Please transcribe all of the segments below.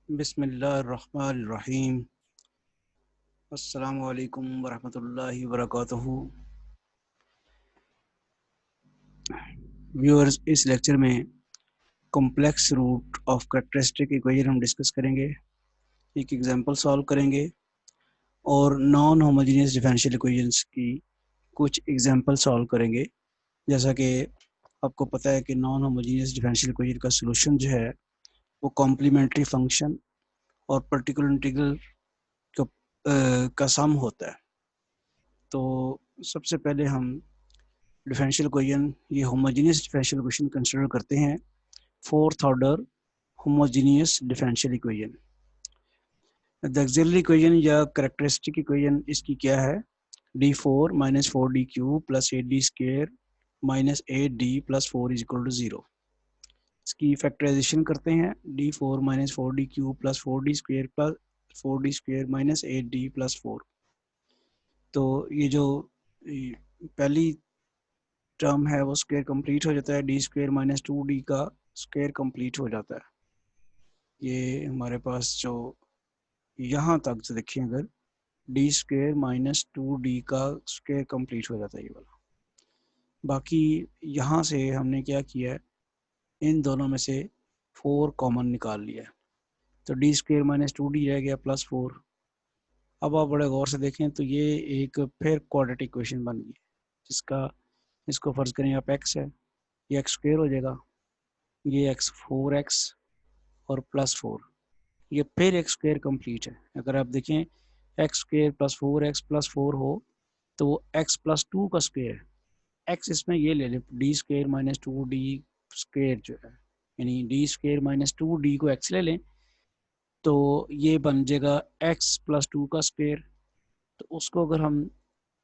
बिस्मिल्लाहिर्रहमानिर्रहीम। अस्सलामु अलैकुम वरहमतुल्लाहि वबरकातुहू। व्यूअर्स, इस लेक्चर में complex root of characteristic equation हम डिस्कस करेंगे, एक एग्जांपल सॉल्व करेंगे और नॉन होमोजेनियस डिफरेंशियल इक्वेशंस की कुछ एग्जांपल सॉल्व करेंगे। जैसा कि आपको पता है कि नॉन होमोजेनियस डिफरेंशियल इक्वेशन का सॉल्यूशन जो है वो कॉम्प्लीमेंट्री फंक्शन और पर्टिकुलर इंटीग्रल का सम होता है। तो सबसे पहले हम डिफरेंशियल इक्वेशन, ये होमोजेनियस डिफरेंशियल इक्वेशन कंसीडर करते हैं। Fourth order homogeneous differential equation. The auxiliary equation या कैरेक्टरिस्टिक इक्वेशन इसकी क्या है? d4 minus 4d³ plus 8d square minus 8d plus 4 is equal to 0। इसकी फैक्टराइजेशन करते हैं। d4 minus 4d³ plus 4d square plus 4d square minus 8d plus 4। तो ये जो पहली टर्म है वो स्क्वायर कंप्लीट हो जाता है, डी स्क्वायर माइनस 2d का स्क्वायर कंप्लीट हो जाता है। ये हमारे पास जो यहाँ तक से देखिए, अगर डी स्क्वायर माइनस 2d का स्क्वायर कंप्लीट हो जाता है ये वाला। बाकी यहाँ से हमने क्या किया है, इन दोनों में से 4 कॉमन निकाल लिया है, तो डी स्क्वायर माइनस 2d रह गया प्लस 4। अब आप बड़े गौर से देखें तो ये एक फिर क्वाड्रेटिक इक्वेशन बन गई, जिसका इसको फर्ज करें आप एक्स है, ये एक्स स्क्वायर हो जाएगा, ये एक्स 4x और प्लस 4, ये फिर एक्स स्क्वायर कंप्लीट है। अगर आप देखें x square plus 4x plus 4 हो तो वो एक्स प्लस 2 का स्क्वायर है। एक्स इसमें ये ले लें, D square minus 2d square जो है, यानी डी स्क्वायर माइनस 2d को एक्स ले लें तो ये बन जाएगा एक्स प्लस 2 का स्क्वायर। तो उसको अगर हम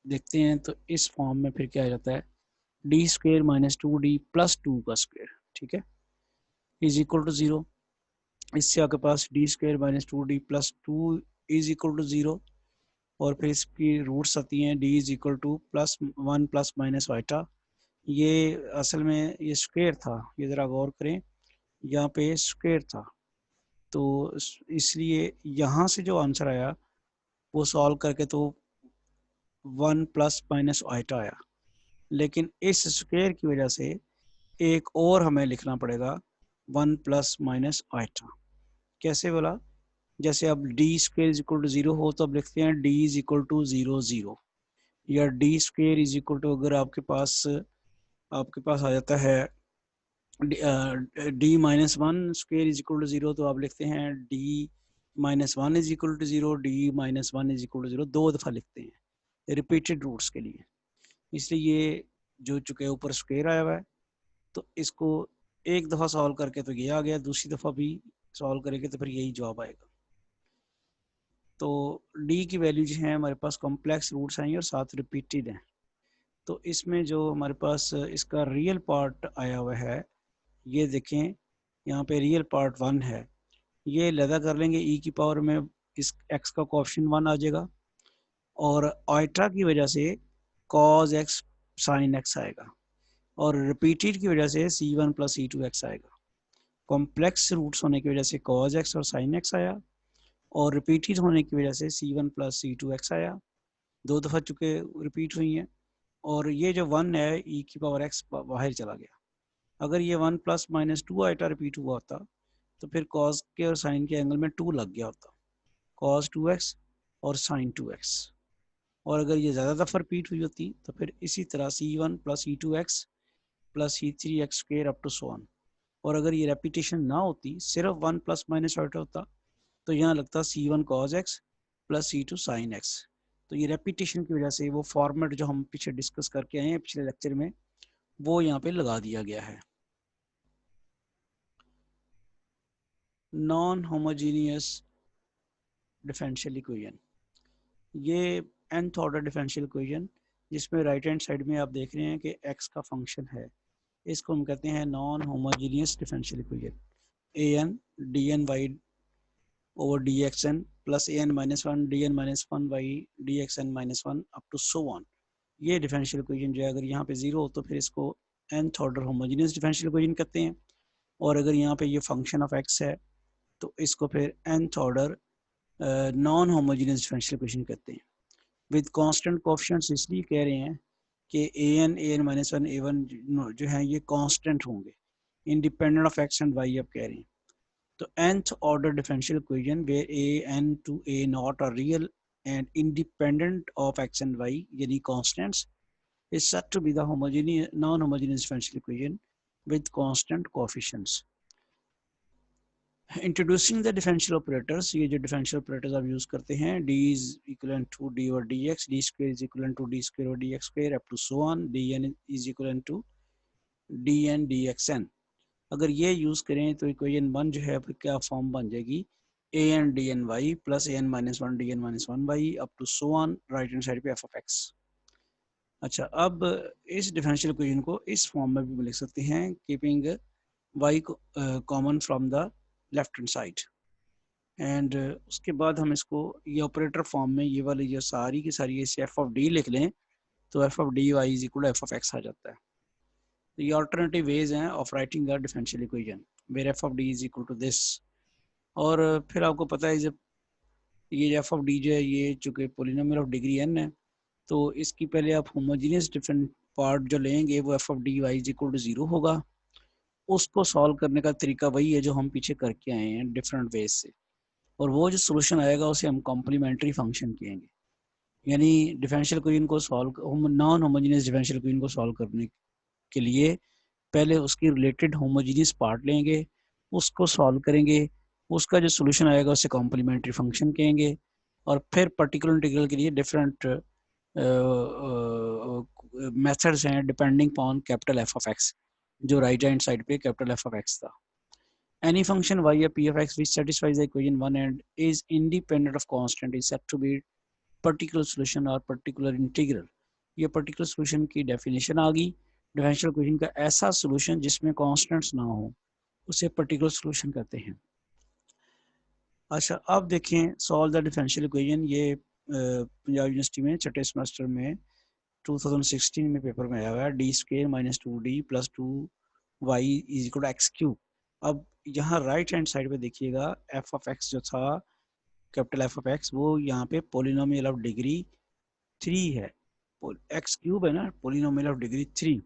देखते हैं तो इस फॉर्म में फिर क्या आ जाता है, D square minus 2d plus 2 का स्क्वायर, ठीक है, इज इक्वल टू 0। इससे आपके पास d square minus 2d plus 2 is equal to 0, और फिर इसकी रूट्स आती हैं d is equal to plus 1 plus minus iota. ये असल में ये स्क्वायर था, ये ज़रा गौर करें, यहाँ पे स्क्वायर था, तो इसलिए यहाँ से जो आंसर आया वो सॉल्व करके तो 1 प्लस माइनस वाइटा आया, लेकिन इस स्क्वायर की वजह से एक और हमें लिखना पड़ेगा 1 प्लस माइनस वाइटा। कैसे बोला? जैसे अब D square is equal to 0 हो तो अब लिखते हैं डी इज इक्वल टू 0 0, या D square is equal to, अगर आपके पास आ जाता है D minus 1 square is equal to 0, तो आप लिखते हैं D minus 1 is equal to 0, D minus 1 is equal to 0, 2 दफ़ा लिखते हैं रिपीटेड रूट्स के लिए। इसलिए ये जो चुके ऊपर स्क्वेयर आया हुआ है, तो इसको एक दफ़ा सॉल्व करके तो ये आ गया, दूसरी दफ़ा भी सॉल्व करेंगे तो फिर यही जवाब आएगा। तो डी की वैल्यू जो है हमारे पास कॉम्प्लेक्स रूट्स आई और साथ रिपीटेड हैं। तो इसमें जो हमारे पास इसका रियल पार्ट आया हुआ है, ये देखें, यहाँ पे रियल पार्ट 1 है, ये लदा कर लेंगे ई की पावर में, इस एक्स का कोएफिशिएंट 1 आ जाएगा, और आइट्रा की वजह से कॉज एक्स साइन एक्स आएगा, और रिपीटेड की वजह से c1 प्लस c2x आएगा। कॉम्प्लेक्स रूट्स होने की वजह से कॉज एक्स और साइन एक्स आया, और रिपीटेड होने की वजह से c1 प्लस c2x आया, 2 दफ़ा चुके रिपीट हुई हैं। और ये जो 1 है ई की पावर एक्स बाहर चला गया। अगर ये 1 प्लस माइनस 2 आइटा रिपीट हुआ होता तो फिर कॉस के और साइन के एंगल में 2 लग गया होता, कॉस 2x और साइन 2x। और अगर ये ज़्यादा दफ़ा रिपीट हुई होती तो फिर इसी तरह c1 plus c2x plus c3x square up to so on. और अगर ये रेपिटेशन ना होती, सिर्फ 1 प्लस माइनस आइटा होता, तो यहाँ लगता c1 cos x plus c2 sin x। तो ये रेपिटेशन की वजह से वो फॉर्मेट जो हम पीछे डिस्कस करके आए हैं पिछले लेक्चर में, वो यहाँ पे लगा दिया गया है। नॉन होमोजीनियस डिफरेंशियल इक्वेशन, ये nth ऑर्डर डिफरेंशियल इक्वेशन, जिसमें राइट हैंड साइड में आप देख रहे हैं कि x का फंक्शन है, इसको हम कहते हैं non homogeneous differential equation. A n d n y over dxn plus an minus 1 dn minus 1 by dxn minus 1 up to so on। ये डिफरेंशियल इक्वेशन जो है अगर यहाँ पे 0 हो तो फिर इसको nth order homogeneous differential equation कहते हैं। और अगर यहाँ पे ये फंक्शन ऑफ x है तो इसको फिर nth order non homogeneous differential equation कहते हैं। विद कांस्टेंट कोएफिशिएंट्स इसलिए कह रहे हैं कि an माइनस वन a1 जो है ये कांस्टेंट होंगे, independent of x and y। अब कह रहे हैं तो nth order differential equation where a n to a naught are real and independent of x and y यानी constants is said to be the homogeneous non-homogeneous differential equation with constant coefficients. Introducing the differential operators, ये जो differential operators आप use करते हैं, d is equivalent to d over dx, d square is equivalent to d square over dx square up to so on, dn is equivalent to dn dxn। अगर ये use करें तो equation 1 जो है फिर क्या फॉर्म बन जाएगी, a n d n y plus a n minus one d n minus one y up to so on right hand side पे एफ ऑफ एक्स। अच्छा, अब इस डिफरेंशियल इक्वेशन को इस फॉर्म में भी लिख सकते हैं, keeping Y common from the left hand side and उसके बाद हम इसको ये ऑपरेटर फॉर्म में ये वाली जो सारी की सारी इसे एफ ऑफ डी लिख लें तो f of D Y is equal to f of x आ जाता है। तो ये अल्टरनेटिव वेज हैं of writing the differential equation where f of d is equal to this. और फिर आपको पता है जब ये एफ ऑफ डी जो है ये चूँकि पोलिनोमियल ऑफ डिग्री n है तो इसकी पहले आप होमोजीनियस डिफरेंट पार्ट जो लेंगे वो F of D Y is equal to 0 होगा। उसको सॉल्व करने का तरीका वही है जो हम पीछे करके आए हैं डिफरेंट वेज से, और वो जो सोल्यूशन आएगा उसे हम कॉम्प्लीमेंट्री फंक्शन कहेंगे। यानी डिफरेंशियल इक्वेशन को solve non homogeneous differential equation को सॉल्व करने के लिए पहले उसकी रिलेटेड होमोजीनियस पार्ट लेंगे, उसको सॉल्व करेंगे, उसका जो सोल्यूशन आएगा उसे कॉम्प्लीमेंट्री फंक्शन कहेंगे, और फिर पर्टिकुलर इंटीग्रल के लिए डिफरेंट मेथड्स हैं depending on capital F of x, जो राइट हैंड साइड पे कैपिटल एफ ऑफ एक्स था। Any function y or p of x which satisfies the equation 1 and is independent of constant is said to be particular solution or particular integral। ये particular solution की definition आ गई। Differential equation का ऐसा solution जिसमें constants ना हो उसे particular solution कहते हैं। अच्छा, अब देखें solve the differential equation। ये पंजाब यूनिवर्सिटी में छठे सेमेस्टर में 2016 में पेपर में आया हुआ है, D square minus 2d plus 2y is equal to X cube. अब यहाँ राइट हैंड साइड पे देखिएगा एफ ऑफ एक्स जो था कैपिटल एफ ऑफ एक्स वो यहाँ पे पोलिनोमियल ऑफ डिग्री 3 है, एक्स क्यूब है ना, पोलिनोमियल ऑफ डिग्री 3।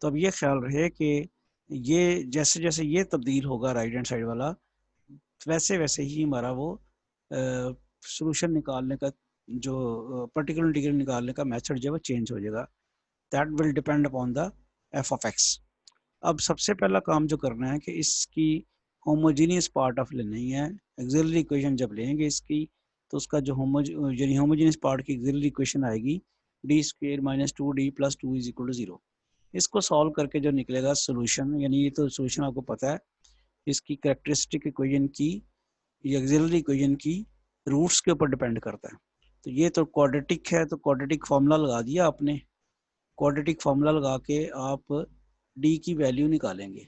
तो अब ये ख्याल रहे कि ये जैसे जैसे ये तब्दील होगा राइट हैंड साइड वाला वैसे वैसे ही हमारा वो सोल्यूशन निकालने का जो पर्टिकुलर इंटीग्रल निकालने का मेथड जो है वो चेंज हो जाएगा। That will depend upon the F of x. अब सबसे पहला काम जो करना है कि इसकी होमोजीनियस पार्ट ऑफ लेनी है। ऑक्सिलरी इक्वेशन जब लेंगे इसकी तो उसका जो होमोजीनियस पार्ट की ऑक्सिलरी इक्वेशन आएगी D square minus 2d plus 2 is equal to 0। इसको सॉल्व करके जो निकलेगा सोल्यूशन, यानी ये तो सोल्यूशन आपको पता है, इसकी कैरेक्टरिस्टिक इक्वेशन की या ऑक्सिलरी इक्वेशन की रूट्स के ऊपर डिपेंड करता है। तो ये तो क्वाड्रेटिक है तो क्वाड्रेटिक फार्मूला लगा दिया आपने, क्वाड्रेटिक फार्मूला लगा के आप डी की वैल्यू निकालेंगे।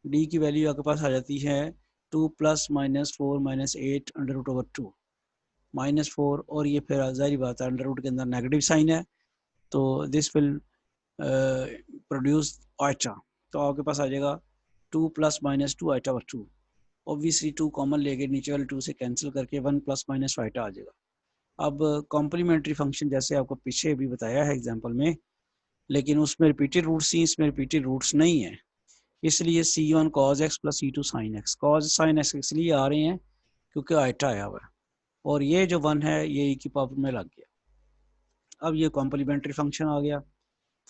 डी की वैल्यू आपके पास आ जाती है 2 plus minus 4 minus 8 under root over 2 minus 4, और ये फिर जाहिर बात है अंडर रूट के अंदर नेगेटिव साइन है तो दिस विल प्रोड्यूस आइटा। तो आपके पास आ जाएगा 2 plus minus 2 iota over 2। Obviously 2 common लेके नीचे वाले 2 से कैंसिल करके 1 प्लस माइनस आइटा आ जाएगा। अब कॉम्प्लीमेंट्री फंक्शन जैसे आपको पीछे भी बताया है एग्जाम्पल में, लेकिन उसमें रिपीटेड रूट्स ही, इसमें रिपीटेड रूट्स नहीं है, इसलिए c1 cos x plus c2 sin x। cos sin x इसलिए आ रहे हैं क्योंकि आइटा आया हुआ है, और ये जो 1 है ये e की पावर में लग गया। अब ये कॉम्प्लीमेंट्री फंक्शन आ गया।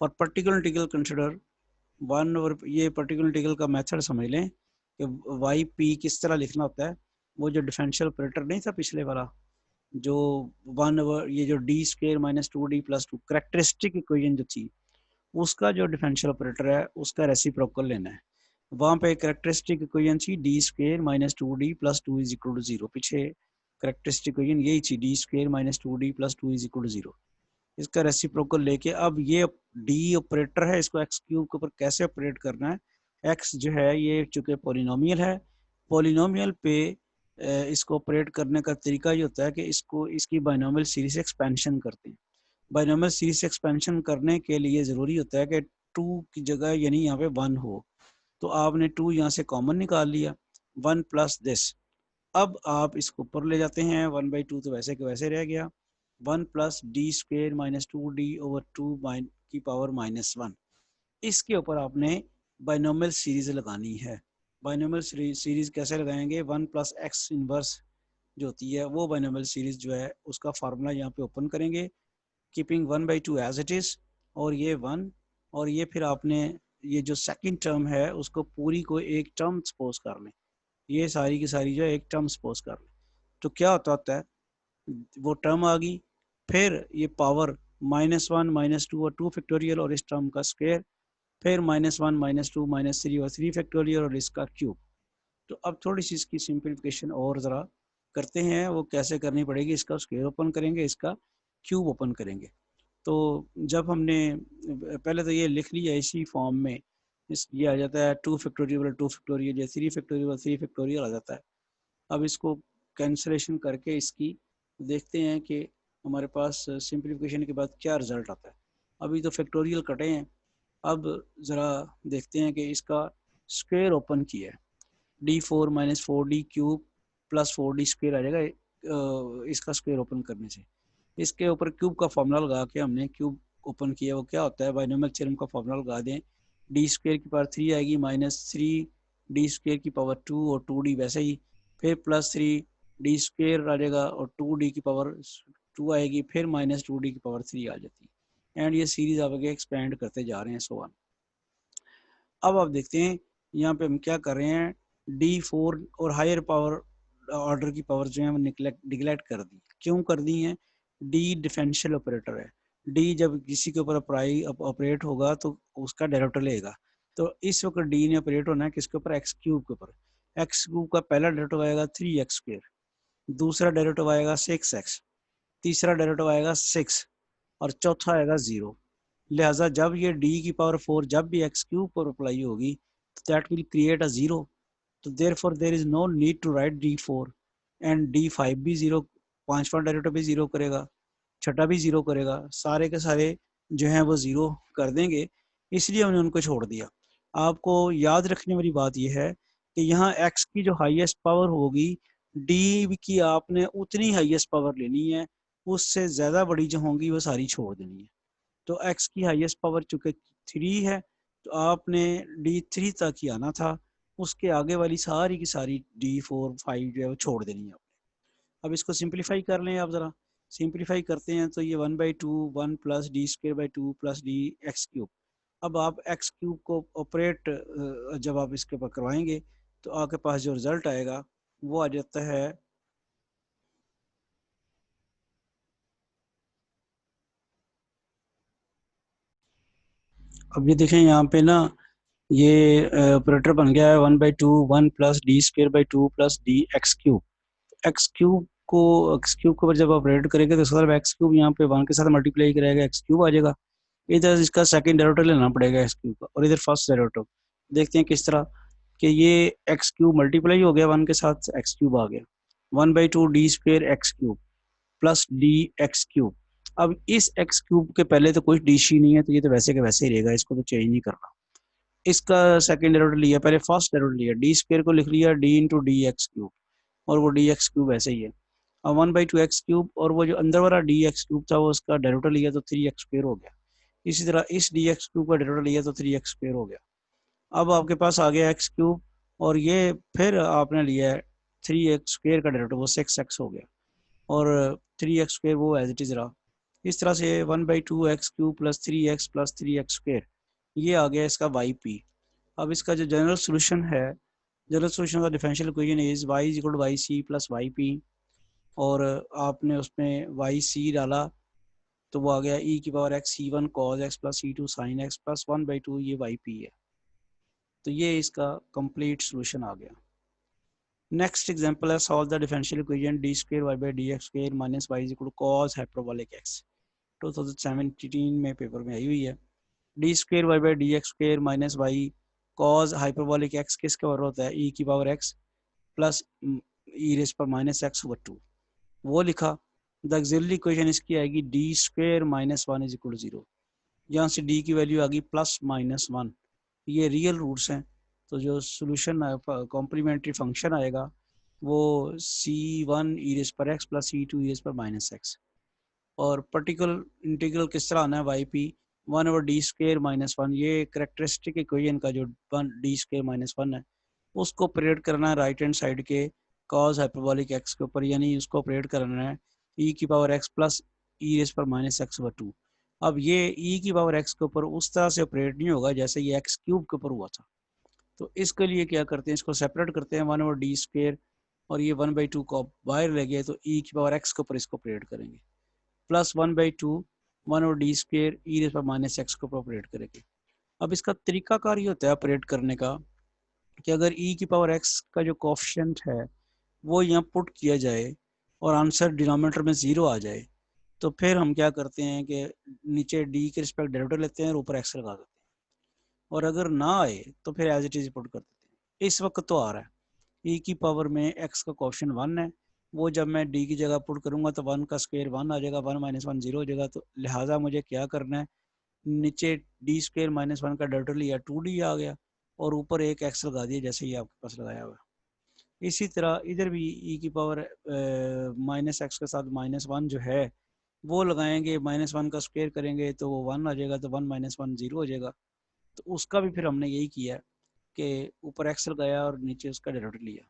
फॉर पर्टिकुलर इंटीग्रल कंसिडर 1 और ये पर्टिकुलर इंटीग्रल का मेथड समझ लें कि वाई पी किस तरह लिखना होता है। वो जो डिफरेंशियल ऑपरेटर नहीं था पिछले वाला, जो 1 ओवर ये जो D square minus 2d plus 2 characteristic equation जो थी उसका जो डिफरेंशियल ऑपरेटर है उसका रेसिप्रोकल लेना है। वहाँ पे कैरेक्टरिस्टिक इक्वेशन थी D square minus 2d plus 2 is equal to 0। पीछे कैरेक्टरिस्टिक इक्वेशन यही थी D square minus 2d plus 2 is equal to 0। इसका रेसिप्रोकल लेके अब ये डी ऑपरेटर है, इसको एक्स क्यूब के ऊपर कैसे ऑपरेट करना है। एक्स जो है ये चूँकि पोलिनोमियल है, पोलिनोमियल पे इसको ऑपरेट करने का तरीका ये होता है कि इसको इसकी बाइनोमियल सीरीज एक्सपेंशन करते हैं। बाइनोमियल सीरीज एक्सपेंशन करने के लिए ज़रूरी होता है कि 2 की जगह यानी यहाँ पे 1 हो, तो आपने 2 यहाँ से कॉमन निकाल लिया, 1 प्लस दिस, अब आप इसको ऊपर ले जाते हैं, 1/2 तो वैसे के वैसे रह गया, 1 plus D square minus 2d over 2 की पावर -1। इसके ऊपर आपने बाइनोमियल सीरीज लगानी है। बाइनोमियल सीरीज कैसे लगाएंगे, 1 प्लस एक्स इनवर्स जो होती है वो बाइनोमियल सीरीज जो है उसका फार्मूला यहाँ पे ओपन करेंगे, कीपिंग 1/2 एज इट इज, और ये 1, और ये फिर आपने ये जो सेकंड टर्म है उसको पूरी को एक टर्म सपोज कर लें, ये सारी की सारी जो है एक टर्म सपोज कर लें। तो क्या होता है, वो टर्म आ गई, फिर ये पावर -1 -2 और 2 फैक्टोरियल और इस टर्म का स्क्वायर, फिर -1 -2 -3 और 3 फैक्टोरियल और इसका क्यूब। तो अब थोड़ी सी इसकी सिंप्लीफिकेशन और ज़रा करते हैं, वो कैसे करनी पड़ेगी, इसका स्क्वायर ओपन करेंगे, इसका क्यूब ओपन करेंगे। तो जब हमने पहले तो ये लिख लिया इसी फॉर्म में, ये आ जाता है 2 फैक्टोरियल 2 फैक्टोरियल, या 3 फैक्टोरियल 3 फैक्टोरियल आ जाता है। अब इसको कैंसलेशन करके इसकी देखते हैं कि हमारे पास सिंप्लीफिकेशन के बाद क्या रिजल्ट आता है। अभी तो फैक्टोरियल कटे हैं, अब ज़रा देखते हैं कि इसका स्क्वायर ओपन किया है, d4 - 4d cube plus 4d square आ जाएगा इसका स्क्वायर ओपन करने से। इसके ऊपर क्यूब का फॉर्मूला लगा के हमने क्यूब ओपन किया, वो क्या होता है, बाइनोमियल थ्योरम का फॉर्मूला लगा दें, डी स्क्वायर की पावर 3 आएगी -3 डी स्क्वायर की पावर 2 और 2d वैसे ही, फिर +3 डी स्क्वायर आ जाएगा और 2d की पावर 2 आएगी, फिर -2d की पावर 3 आ जाती है, एंड ये सीरीज आगे एक्सपेंड करते जा रहे हैं सो ऑन। अब आप देखते हैं यहाँ पे हम क्या कर रहे हैं, D4 और हायर पावर ऑर्डर की पावर जो है वो निगलेक्ट कर दी। क्यों कर दी हैं, D डिफरेंशियल ऑपरेटर है, D जब किसी के ऊपर ऑपरेट होगा तो उसका डेरिवेटिव लेगा। तो इस वक्त D ने ऑपरेट होना है किसके ऊपर, एक्स क्यूब के ऊपर। एक्स क्यूब का पहला डेरिवेटिव आएगा 3x², दूसरा डेरिवेटिव आएगा 6x, तीसरा डेरिवेटिव आएगा 6 और चौथा आएगा 0। लिहाजा जब ये d की पावर 4 जब भी एक्स क्यूब पर अप्लाई होगी तो दैट विल क्रिएट अ 0, तो therefore there is no need to write d4, and d5 भी 0, पांचवा डेरिवेटिव भी 0 करेगा, छठा भी 0 करेगा, सारे के सारे जो हैं वो 0 कर देंगे, इसलिए हमने उनको छोड़ दिया। आपको याद रखने वाली बात यह है कि यहाँ x की जो हाईएस्ट पावर होगी, d की आपने उतनी हाईएस्ट पावर लेनी है, उससे ज़्यादा बड़ी जो होंगी वो सारी छोड़ देनी है। तो x की हाईएस्ट पावर चूंकि 3 है तो आपने d3 तक ही आना था, उसके आगे वाली सारी की सारी d4 5 जो है वो छोड़ देनी है। अब इसको सिंप्लीफाई कर लें, आप ज़रा सिंप्लीफाई करते हैं तो ये 1/2 1 plus d² 2 plus D x cube. अब आप एक्स क्यूब को ऑपरेट जब आप इसके ऊपर करवाएंगे तो आपके पास जो रिजल्ट आएगा वो आ जाता है, अब ये देखें यहाँ पे ना, ये ऑपरेटर बन गया है 1/2 1 plus d² 2 plus D x cube. X cube को जब ऑपरेट करेंगे तो सर एक्स क्यूब यहाँ पे 1 के साथ मल्टीप्लाई करेगा, एक्स क्यूब आ जाएगा। इधर इसका सेकंड डेरिवेटिव लेना पड़ेगा एक्स क्यूब का, और इधर फर्स्ट डेरिवेटिव। देखते हैं किस तरह कि ये एक्स क्यूब मल्टीप्लाई हो गया 1 के साथ, एक्स क्यूब आ गया, 1/2 d² x cube plus D x cube. अब इस एक्स क्यूब के पहले तो कोई डी शी नहीं है, तो ये तो वैसे के वैसे ही रहेगा, इसको तो चेंज नहीं करना। इसका सेकंड डेरिवेटिव लिया, पहले फर्स्ट डेरिवेटिव लिया, d² को लिख लिया d into D x cube, और वो डी एक्स क्यूब ऐसे ही है। अब 1/2 एक्स क्यूब, और वो जो अंदर वाला डी एक्स क्यूब था वो उसका डेरिवेटिव लिया तो 3x² हो गया। इसी तरह इस डी एक्स क्यूब का डेरिवेटिव लिया तो 3x² हो गया। अब आपके पास आ गया एक्स क्यूब, और ये फिर आपने लिया है 3x² का डेरिवेटिव, वो 6x हो गया, और 3x² वो एज इट इज रहा। इस तरह से 1/2 x cube plus 3x plus 3x², ये आ गया इसका वाई पी। अब इसका जो जनरल सोल्यूशन है, जनरल सोल्यूशन का differential equation is y is equal to Y C plus Y P, और आपने उसमें वाई सी डाला तो वो आ गया e की power x c1 cos x plus c2 sin x plus 1/2, ये वाई पी है। तो ये इसका कंप्लीट सोल्यूशन आ गया। नेक्स्ट एग्जांपल है, solve the differential equation d² y by D X square minus Y is equal to cos hyperbolic x। 2017 में paper में आई हुई है। d² y by D X square minus Y cos hyperbolic x किसके बराबर होता है, e की power x plus e raise पर माइनस x ओवर 2, वो लिखा। द ऑक्सिलरी इक्वेशन इसकी आएगी d² - 1 इज इक्वल टू 0। यहाँ से d की वैल्यू आ गई +-1, ये रियल रूट्स हैं। तो जो सोल्यूशन कॉम्प्लीमेंट्री फंक्शन आएगा वो C1 ई रेस पर एक्स प्लस C2 ई रेस पर माइनस एक्स। और पर्टिकुलर इंटीग्रल किस तरह आना है, वाई पी 1/d² - 1, ये करेक्टरिस्टिक इक्वेशन का जो डी स्क्वेयर माइनस वन है उसको ऑपरेट करना है राइट हैंड साइड के कॉज हाइपरबोलिक एक्स के ऊपर, यानी उसको ऑपरेट करना है ई की पावर एक्स प्लस ई रेस पर माइनस एक्स ओवर 2। अब ये ई की पावर एक्स के ऊपर उस तरह से ऑपरेट नहीं होगा जैसे ये एक्स क्यूब के ऊपर हुआ था। तो इसके लिए क्या करते हैं, इसको सेपरेट करते हैं 1/d², और ये 1/2 को बाहर ले गए तो ई की पावर एक्स के ऊपर इसको ऑपरेट करेंगे, प्लस 1/2 1/d² ई रेस पर माइनस एक्स के ऊपर ऑपरेट करेंगे। अब इसका तरीकाकार ये होता है ऑपरेट करने का कि अगर ई की पावर एक्स का जो कोफिशिएंट है वो यहाँ पुट किया जाए और आंसर डिनोमिनेटर में 0 आ जाए, तो फिर हम क्या करते हैं कि नीचे डी के रिस्पेक्ट डेरिवेटिव लेते हैं और ऊपर एक्स लगा देते हैं, और अगर ना आए तो फिर एज इट इज पुट कर देते हैं। इस वक्त तो आ रहा है ई की पावर में एक्स का कोफिशिएंट 1 है, वो जब मैं डी की जगह पुट करूंगा तो 1 का स्क्वायर 1 आ जाएगा, 1 - 1 0 हो जाएगा। तो लिहाजा मुझे क्या करना है, नीचे d² - 1 का डेरिवेटिव लिया 2d आ गया, और ऊपर एक एक्स लगा दिया जैसे ये आपके पास लगाया हुआ। इसी तरह इधर भी ई की पावर माइनस एक्स के साथ -1 जो है वो लगाएंगे, -1 का स्क्वायर करेंगे तो वो 1 आ जाएगा, तो 1 - 1 0 हो जाएगा। तो उसका भी फिर हमने यही किया कि ऊपर एक्स लगाया और नीचे उसका डेरिवेटिव लिया।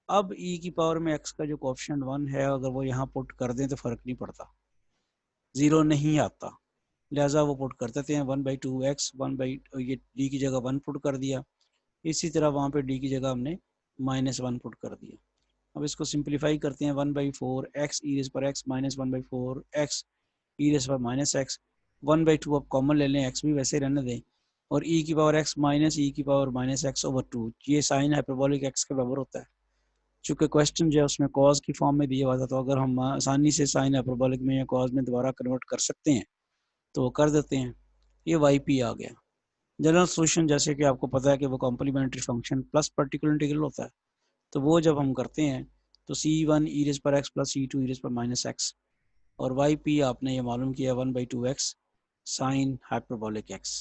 अब ई की पावर में एक्स का जो कोफिशिएंट 1 है अगर वो यहाँ पुट कर दें तो फर्क नहीं पड़ता, 0 नहीं आता, लिहाजा वो पुट कर देते हैं 1/2x 1 ये डी की जगह 1 पुट कर दिया। इसी तरह वहाँ पे डी की जगह हमने -1 पुट कर दिया। अब इसको सिंप्लीफाई करते हैं 1/4 x ई रेस पर x माइनस 1/4 x ई रेस पर माइनस एक्स, 1/2 अब कॉमन ले लें, x भी वैसे रहने दें, और e की पावर x माइनस e की पावर -x ओवर 2, ये साइन हाइपरबोलिक x के बराबर होता है। चूँकि क्वेश्चन जो है उसमें कॉज की फॉर्म में दिया हुआ था, तो अगर हम आसानी से साइन हाइपरबोलिक में या कॉज में दोबारा कन्वर्ट कर सकते हैं तो वो कर देते हैं। ये वाई पी आ गया। जनरल सोल्यूशन जैसे कि आपको पता है कि वो complementary function plus particular integral होता है, तो वो जब हम करते हैं तो C1 ई रेस पर एक्स प्लस C2 ई रेस पर माइनस एक्स, और वाई पी आपने ये मालूम किया 1/2x साइन हाइपरबोलिक एक्स।